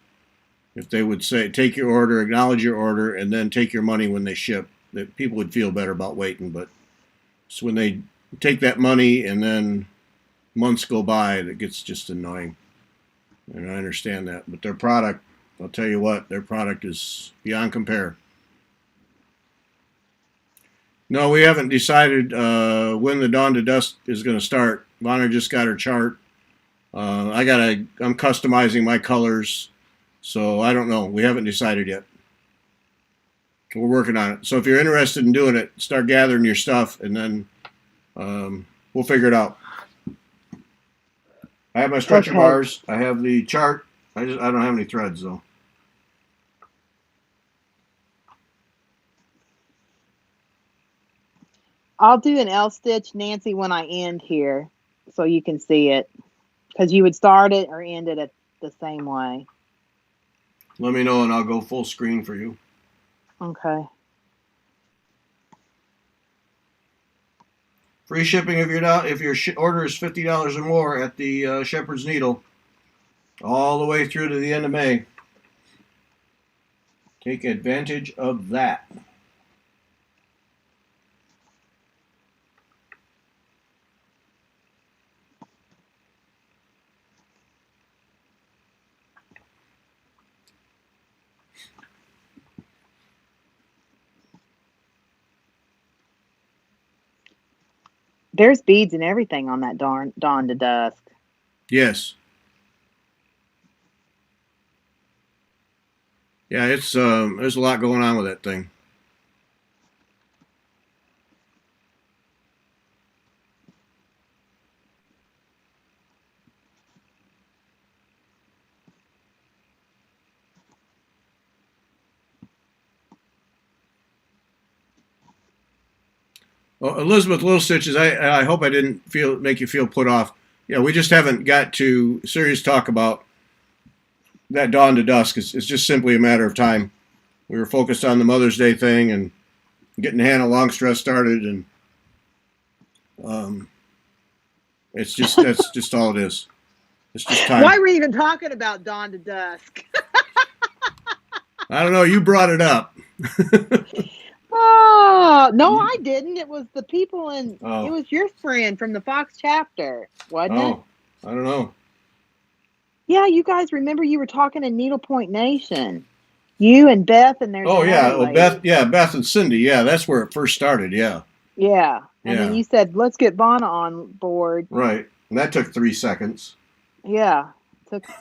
If they would say, take your order, acknowledge your order, and then take your money when they ship, that people would feel better about waiting. But it's when they take that money and then months go by that gets just annoying. And I understand that. But their product, I'll tell you what, their product is beyond compare. No, we haven't decided when the Dawn to Dusk is going to start. Bonner just got her chart. I'm customizing my colors, so I don't know. We haven't decided yet. We're working on it. So if you're interested in doing it, start gathering your stuff, and then we'll figure it out. I have my stretcher bars. I have the chart. I don't have any threads though. I'll do an L stitch, Nancy, when I end here, so you can see it, because you would start it or end it at the same way. Let me know, and I'll go full screen for you. Okay. Free shipping if your order is $50 or more at the Shepherd's Needle, all the way through to the end of May. Take advantage of that. There's beads and everything on that Dawn to Dusk. Yes. Yeah, it's there's a lot going on with that thing. Well, Elizabeth Little Stitches, I hope I didn't make you feel put off. Yeah, we just haven't got to serious talk about that Dawn to Dusk. It's just simply a matter of time. We were focused on the Mother's Day thing and getting Hannah Longstress started, and that's just all it is. It's just time. Why were we even talking about Dawn to Dusk? I don't know. You brought it up. Oh, no, I didn't. It was the people It was your friend from the Fox chapter, wasn't it? Oh, I don't know. Yeah, you guys remember you were talking in Needlepoint Nation. You and Beth and there's Beth and Cindy. Yeah, that's where it first started. Yeah. Yeah. And then you said, let's get Vonna on board. Right. And that took 3 seconds. Yeah.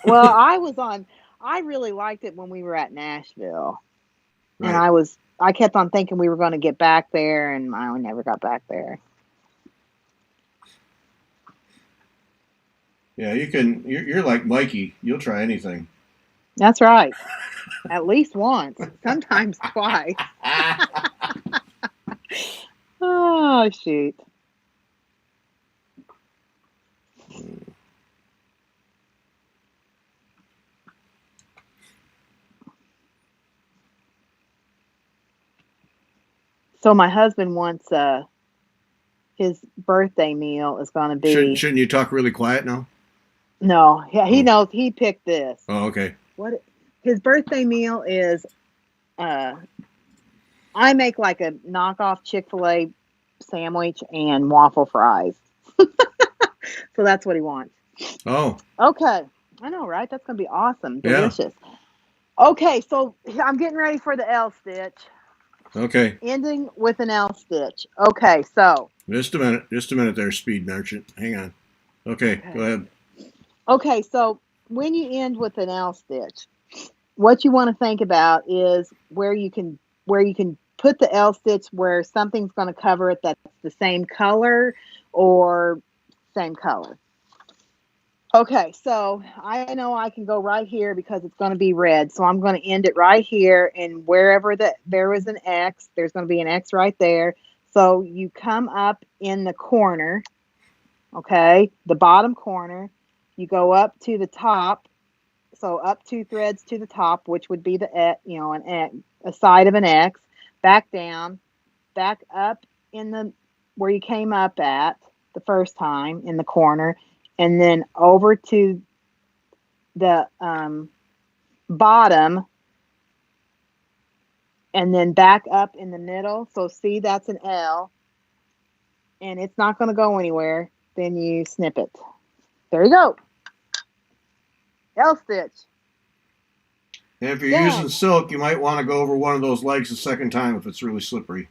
Well, I really liked it when we were at Nashville. Right. And I kept on thinking we were going to get back there, and I never got back there. Yeah, you're like Mikey. You'll try anything. That's right. At least once, sometimes twice. Oh, shoot. So my husband wants his birthday meal is going to be. Shouldn't you talk really quiet now? No, yeah, he knows. He picked this. Oh, okay. What his birthday meal is? I make like a knockoff Chick-fil-A sandwich and waffle fries. So that's what he wants. Oh, Okay. I know, right? That's going to be awesome. yeah. Delicious. Okay, so I'm getting ready for the L stitch, Okay. ending with an L stitch. Okay, so. Just a minute. Just a minute there, Speed Merchant. Hang on. Okay, go Okay. ahead. Okay, so when you end with an L stitch, what you want to think about is where you can put the L stitch where something's going to cover it that's the same color or same color. Okay, so I know I can go right here because it's going to be red. So I'm going to end it right here, and wherever there is an X, there's going to be an X right there. So you come up in the corner, okay, the bottom corner. You go up to the top, so up 2 threads to the top, which would be the an X, a side of an X. Back down, back up in the where you came up at the first time in the corner, and then over to the bottom, and then back up in the middle. So see, that's an L, and it's not going to go anywhere. Then you snip it. There you go. L stitch. And if you're using Done. silk, you might want to go over one of those legs a second time if it's really slippery.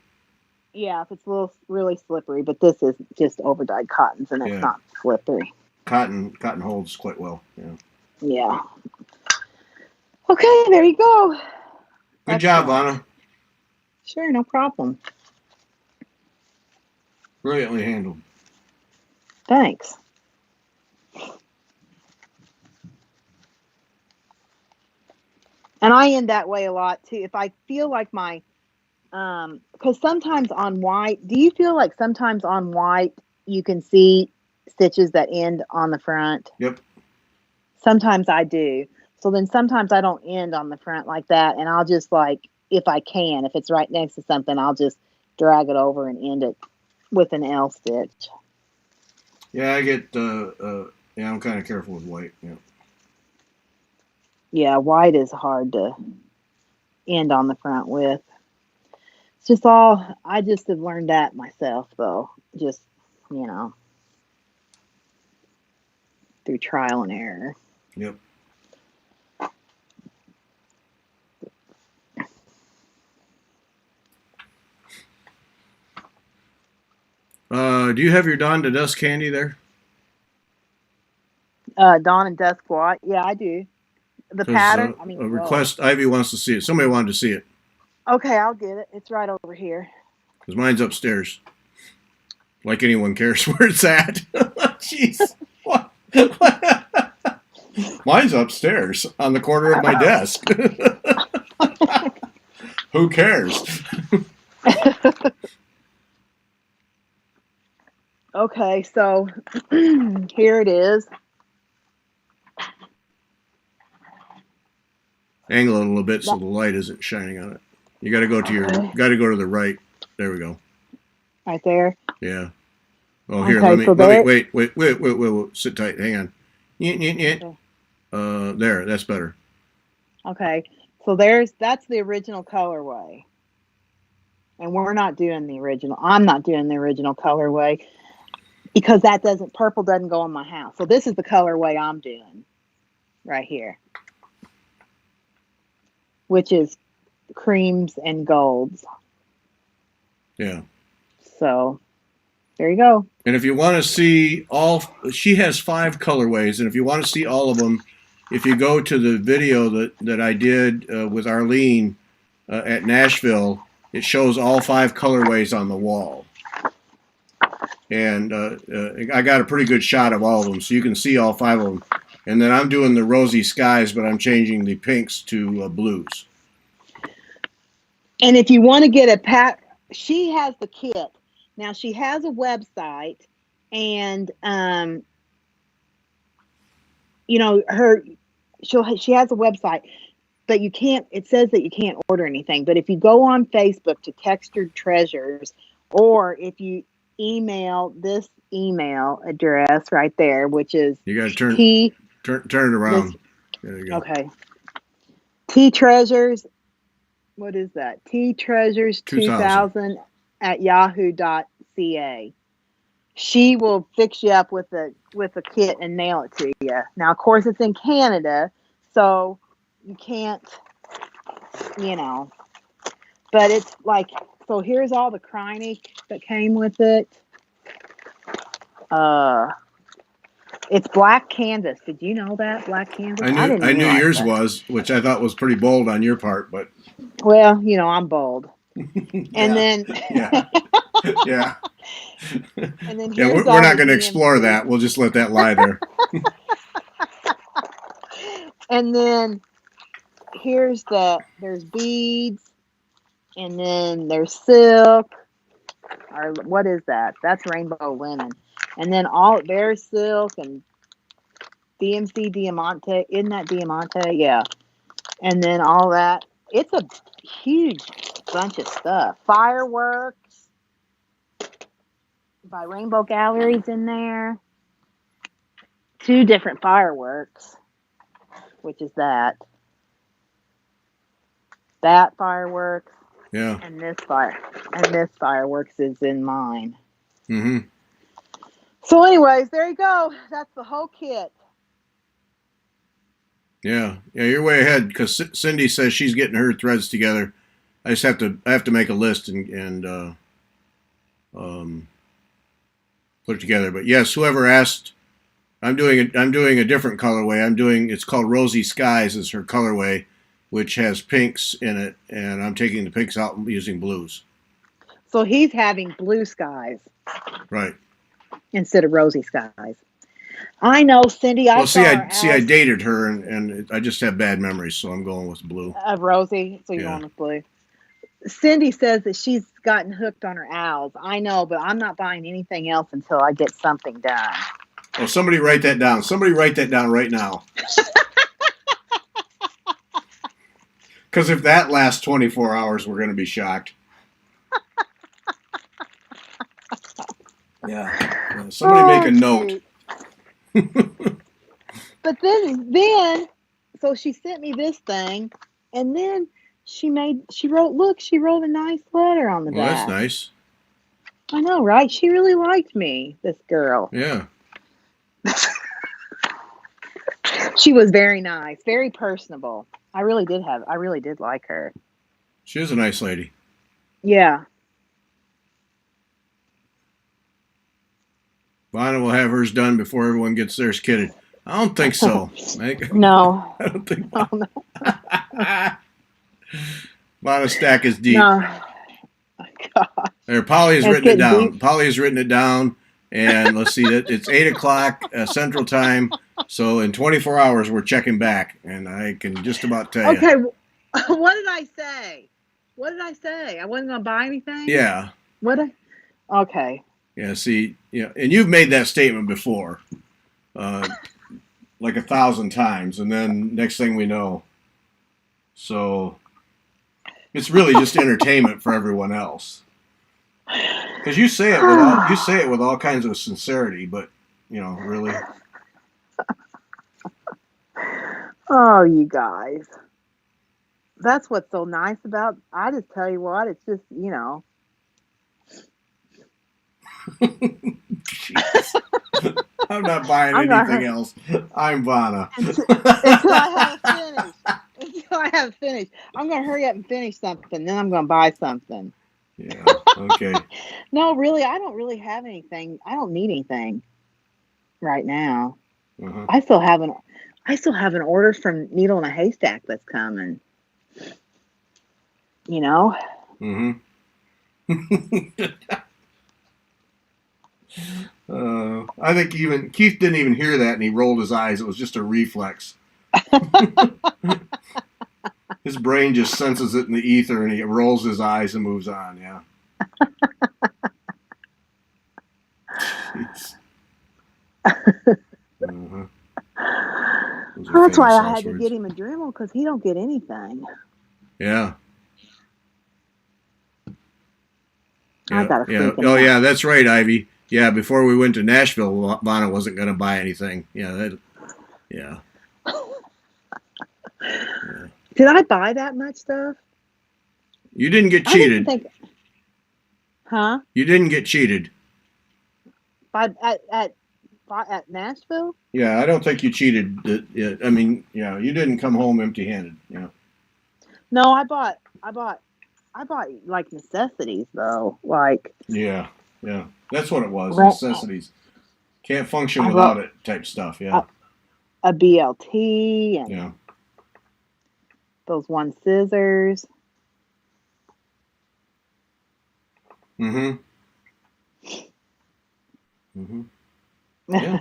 Yeah, if it's a little really slippery, but this is just overdyed cottons and it's Yeah. not slippery. Cotton holds quite well. Yeah. Yeah. Okay, there you go. Good job, Excellent. Anna. Sure, no problem. Brilliantly handled. Thanks. And I end that way a lot too. If I feel like my because sometimes on white, do you feel like sometimes on white you can see stitches that end on the front? Yep. Sometimes I do. So then sometimes I don't end on the front like that, and I'll just like, if I can, if it's right next to something, I'll just drag it over and end it with an L stitch. Yeah, I get. Yeah, I'm kind of careful with white. Yeah. Yeah, white is hard to end on the front with. It's just all, I just have learned that myself, though. Just, through trial and error. Yep. Do you have your Dawn to Dusk candy there? Dawn and Dusk what? Yeah, I do. The Because pattern, a request, Ivy wants to see it. Somebody wanted to see it. Okay, I'll get it. It's right over here. Because mine's upstairs. Like anyone cares where it's at. Jeez. What? Mine's upstairs on the corner of my desk. Who cares? Okay, so here it is. Angle it a little bit so the light isn't shining on it. You got to go to got to go to the right. There we go. Right there. Yeah. Oh, here. Okay, Wait. Sit tight. Hang on. There. That's better. Okay, so that's the original colorway, and we're not doing the original. I'm not doing the original colorway because purple doesn't go in my house. So this is the colorway I'm doing right here, which is creams and golds. Yeah. So there you go. And if you want to see she has 5 colorways, and if you want to see all of them, if you go to the video that I did with Arlene at Nashville, it shows all 5 colorways on the wall. And I got a pretty good shot of all of them, so you can see all 5 of them. And then I'm doing the rosy skies, but I'm changing the pinks to blues. And if you want to get she has the kit. Now she has a website, and she has a website, but you can't. It says that you can't order anything. But if you go on Facebook to Textured Treasures, or if you email this email address right there, which is you got to turn it around. There you go. Okay. T Treasures. What is that? T Treasures 2000 at yahoo.ca. she will fix you up with a kit and mail it to you. Now, of course, it's in Canada, so you can't, you know. But it's like, so here's all the Kreinig that came with it. It's black canvas. Did you know that black canvas? I didn't I knew realize yours that. was, which I thought was pretty bold on your part, but Well, you know, I'm bold. And yeah, then yeah, yeah, and then yeah. here's We're all not the going to explore DMC. that. We'll just let that lie there. And then there's beads, and then there's silk, or what is that? That's rainbow linen. And then there's silk and DMC Diamante. Isn't that Diamante? Yeah. And then all that. It's a huge bunch of stuff. Fireworks by Rainbow Galleries in there. 2 different fireworks, which is that fireworks Yeah. and this fireworks is in mine. Mm-hmm. So, anyways, there you go. That's the whole kit. Yeah, yeah. You're way ahead because Cindy says she's getting her threads together. I have to make a list and put it together. But yes, whoever asked, I'm doing a different colorway. It's called Rosy Skies is her colorway, which has pinks in it, and I'm taking the pinks out and using blues. So he's having blue skies, right, instead of rosy skies. I know, Cindy. I dated her, and I just have bad memories, so I'm going with blue. Of rosy, so you're going with blue. Cindy says that she's gotten hooked on her owls. I know, but I'm not buying anything else until I get something done. Oh, somebody write that down. Somebody write that down right now. Because if that lasts 24 hours, we're going to be shocked. Yeah. Somebody make a note. But then, so she sent me this thing, and then she wrote a nice letter on the back. Well, that's nice. I know, right? She really liked me, this girl. Yeah. She was very nice, very personable. I really did like her. She is a nice lady. Yeah. Vonna will have hers done before everyone gets theirs kitted. I don't think so. No. I don't think so. No. Vonna's stack is deep. No. God. There, Polly has written it down. Polly has written it down. And let's see, it's 8 o'clock Central Time. So in 24 hours, we're checking back. And I can just about tell you. Okay. What did I say? I wasn't going to buy anything? Yeah. Okay. Yeah, see, and you've made that statement before, like 1,000 times, and then next thing we know, so it's really just entertainment for everyone else. Because you say it with all kinds of sincerity, but really. Oh, you guys, that's what's so nice about. I just tell you what, it's just I'm not buying anything else. I'm Vonna. Until I haven't finished. I'm going to hurry up and finish something. Then I'm going to buy something. Yeah. Okay. No, really, I don't really have anything. I don't need anything right now. Uh-huh. I still have an order from Needle in a Haystack that's coming. Mm-hmm. I think even Keith didn't even hear that, and he rolled his eyes. It was just a reflex. His brain just senses it in the ether, and he rolls his eyes and moves on. Yeah. Uh-huh. That's why I had to get him a Dremel, because he don't get anything. Yeah. I got a Oh, yeah, that's right, Ivy. Yeah, before we went to Nashville, Vonna wasn't going to buy anything. Yeah. Did I buy that much stuff? You didn't get cheated. Huh? You didn't get cheated. At Nashville. Yeah, I don't think you cheated. I mean, yeah, you didn't come home empty-handed. Yeah. No, I bought like necessities though. Like Yeah, yeah. That's what it was. rent, Necessities. Can't function I bought without it type stuff. Yeah. a BLT and Yeah. those one scissors. Mm-hmm. Mm-hmm. Yeah.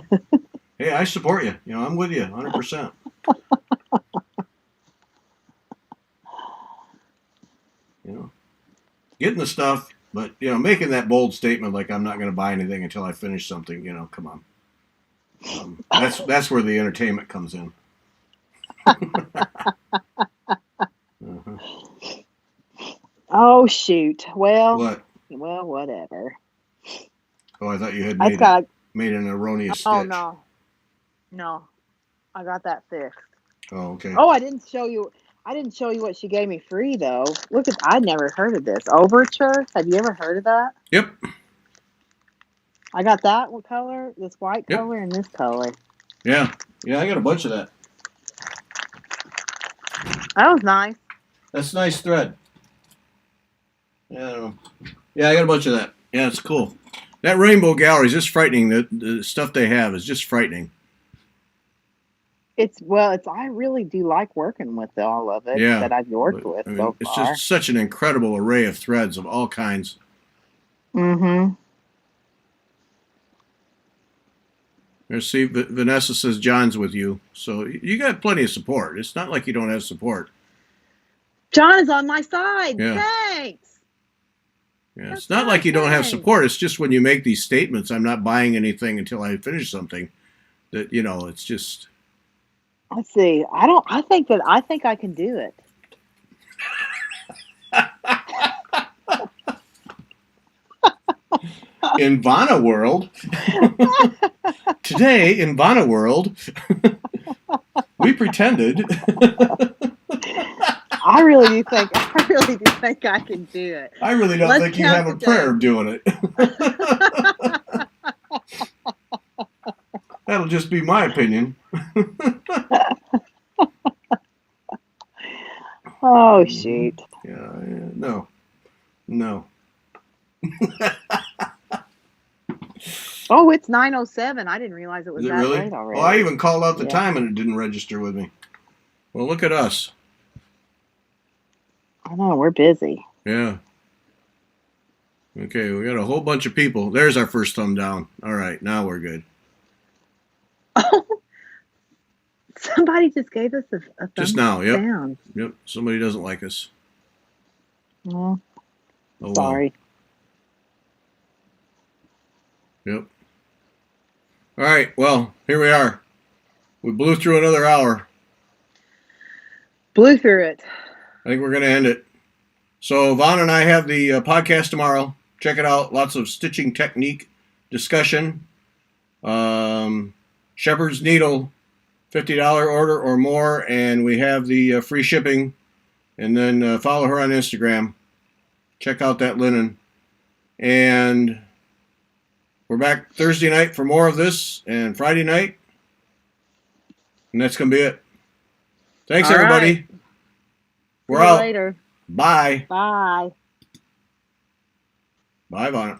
Hey, I support you. You know, I'm with you 100%. You know, getting the stuff, but, you know, making that bold statement like I'm not going to buy anything until I finish something, you know, come on. That's where the entertainment comes in. Uh-huh. Oh shoot. What? Well, whatever. Oh, I thought you had I got. made an erroneous Oh stitch. no, I got that fixed. Oh, okay. Oh, I didn't show you. I didn't show you what she gave me free though. Look at. I'd never heard of this overture. Have you ever heard of that? Yep. I got that color, this white Yep. color, and this color. Yeah. Yeah, I got a bunch of that. That was nice. That's nice thread. Yeah, I don't know. Yeah, I got a bunch of that. Yeah, it's cool. That Rainbow Gallery is just frightening. The stuff they have is just frightening. It's. I really do like working with all of it Yeah, that I've worked but, with I mean, so it's far. just such an incredible array of threads of all kinds. Mm-hmm. There's, see, Vanessa says John's with you, so you got plenty of support. It's not like you don't have support. John is on my side. Yeah. Thanks. Yeah, it's not like you don't have support. It's just when you make these statements, I'm not buying anything until I finish something. That, you know, it's just. Let's see. I think I can do it. In Vana World, today in Vana World, we pretended. I really do think I can do it. I really don't think you have a prayer of doing it. That'll just be my opinion. Oh shoot. Yeah, no. Oh, it's 9:07. I didn't realize it was Is it that really? late already. Well, I even called out the Yeah. time and it didn't register with me. Well, look at us. I know, we're busy. Yeah. Okay, we got a whole bunch of people. There's our first thumb down. All right, now we're good. Somebody just gave us a thumb Just now, yep. down. Yep, somebody doesn't like us. Oh, Oh, sorry. Well. Yep. All right, well, here we are. We blew through another hour. Blew through it. I think we're going to end it. So Vaughn and I have the podcast tomorrow. Check it out. Lots of stitching technique discussion. Shepherd's Needle, $50 order or more, and we have the free shipping. And then follow her on Instagram. Check out that linen. And we're back Thursday night for more of this, and Friday night. And that's going to be it. Thanks, All everybody. right. We're See you out. later. Bye. Bye. Bye, Vaughn.